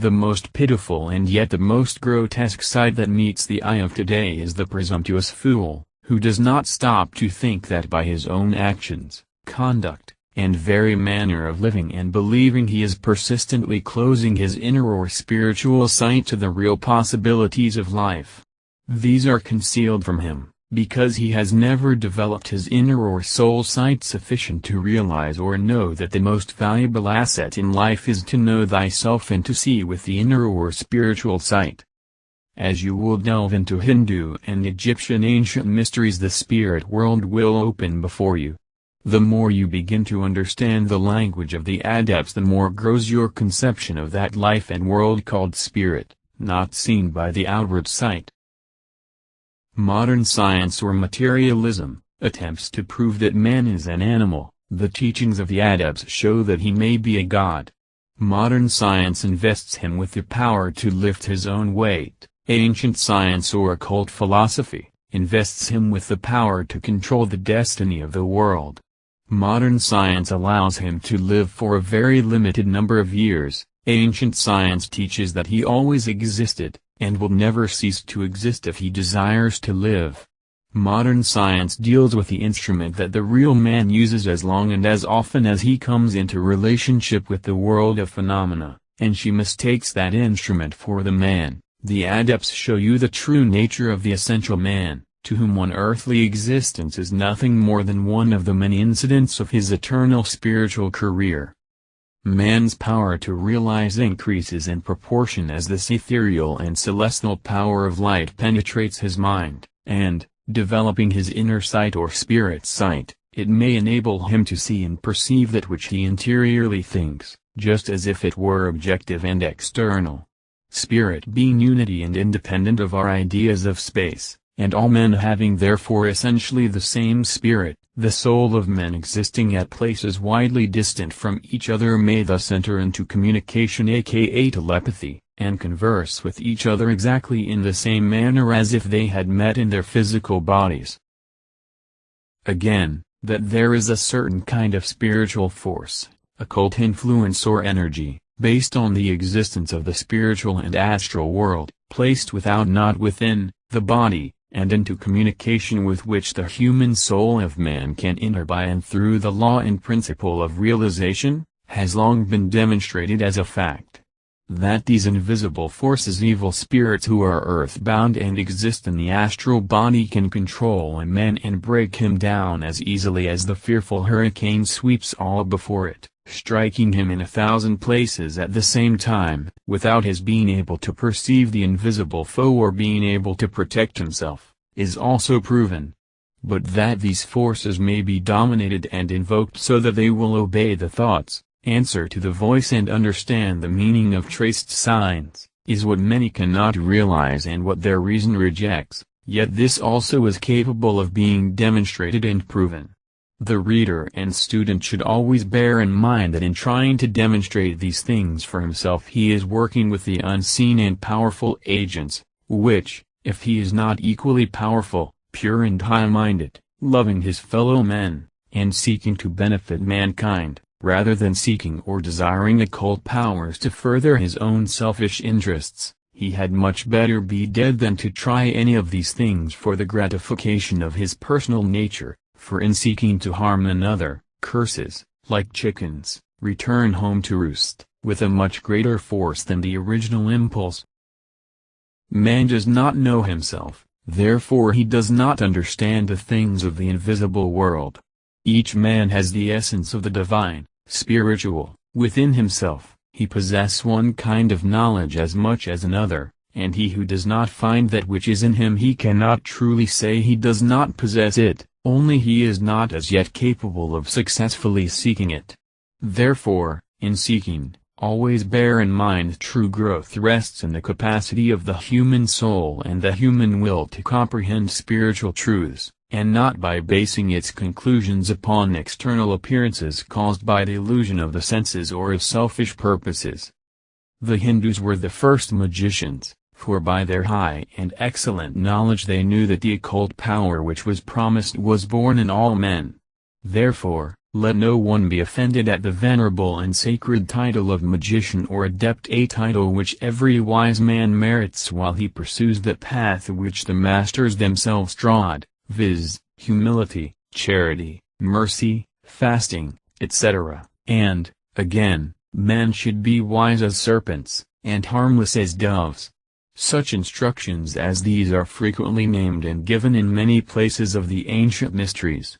The most pitiful and yet the most grotesque sight that meets the eye of today is the presumptuous fool, who does not stop to think that by his own actions, conduct, and very manner of living and believing he is persistently closing his inner or spiritual sight to the real possibilities of life. These are concealed from him, because he has never developed his inner or soul sight sufficient to realize or know that the most valuable asset in life is to know thyself and to see with the inner or spiritual sight. As you will delve into Hindu and Egyptian ancient mysteries, the spirit world will open before you. The more you begin to understand the language of the adepts, the more grows your conception of that life and world called spirit, not seen by the outward sight. Modern science or materialism attempts to prove that man is an animal. The teachings of the adepts show that he may be a god. Modern science invests him with the power to lift his own weight. Ancient science or occult philosophy invests him with the power to control the destiny of the world. Modern science allows him to live for a very limited number of years. Ancient science teaches that he always existed, and will never cease to exist if he desires to live. Modern science deals with the instrument that the real man uses as long and as often as he comes into relationship with the world of phenomena, and she mistakes that instrument for the man. The adepts show you the true nature of the essential man, to whom one earthly existence is nothing more than one of the many incidents of his eternal spiritual career. Man's power to realize increases in proportion as this ethereal and celestial power of light penetrates his mind, and, developing his inner sight or spirit sight, it may enable him to see and perceive that which he interiorly thinks, just as if it were objective and external. Spirit being unity and independent of our ideas of space, and all men having therefore essentially the same spirit, the soul of men existing at places widely distant from each other may thus enter into communication, aka telepathy, and converse with each other exactly in the same manner as if they had met in their physical bodies. Again, that there is a certain kind of spiritual force, occult influence or energy, based on the existence of the spiritual and astral world, placed without not within, the body, and into communication with which the human soul of man can enter by and through the law and principle of realization, has long been demonstrated as a fact. That these invisible forces, evil spirits who are earth-bound and exist in the astral body, can control a man and break him down as easily as the fearful hurricane sweeps all before it, striking him in 1,000 places at the same time, without his being able to perceive the invisible foe or being able to protect himself, is also proven. But that these forces may be dominated and invoked so that they will obey the thoughts, answer to the voice and understand the meaning of traced signs, is what many cannot realize and what their reason rejects, yet this also is capable of being demonstrated and proven. The reader and student should always bear in mind that in trying to demonstrate these things for himself he is working with the unseen and powerful agents, which, if he is not equally powerful, pure and high-minded, loving his fellow men, and seeking to benefit mankind, rather than seeking or desiring occult powers to further his own selfish interests, he had much better be dead than to try any of these things for the gratification of his personal nature. For in seeking to harm another, curses, like chickens, return home to roost, with a much greater force than the original impulse. Man does not know himself, therefore he does not understand the things of the invisible world. Each man has the essence of the divine, spiritual, within himself. He possesses one kind of knowledge as much as another, and he who does not find that which is in him, he cannot truly say he does not possess it. Only he is not as yet capable of successfully seeking it. Therefore, in seeking, always bear in mind true growth rests in the capacity of the human soul and the human will to comprehend spiritual truths, and not by basing its conclusions upon external appearances caused by the illusion of the senses or of selfish purposes. The Hindus were the first magicians, for by their high and excellent knowledge they knew that the occult power which was promised was born in all men. Therefore, let no one be offended at the venerable and sacred title of magician or adept, a title which every wise man merits while he pursues that path which the masters themselves trod, viz., humility, charity, mercy, fasting, etc. And, again, men should be wise as serpents, and harmless as doves. Such instructions as these are frequently named and given in many places of the ancient mysteries.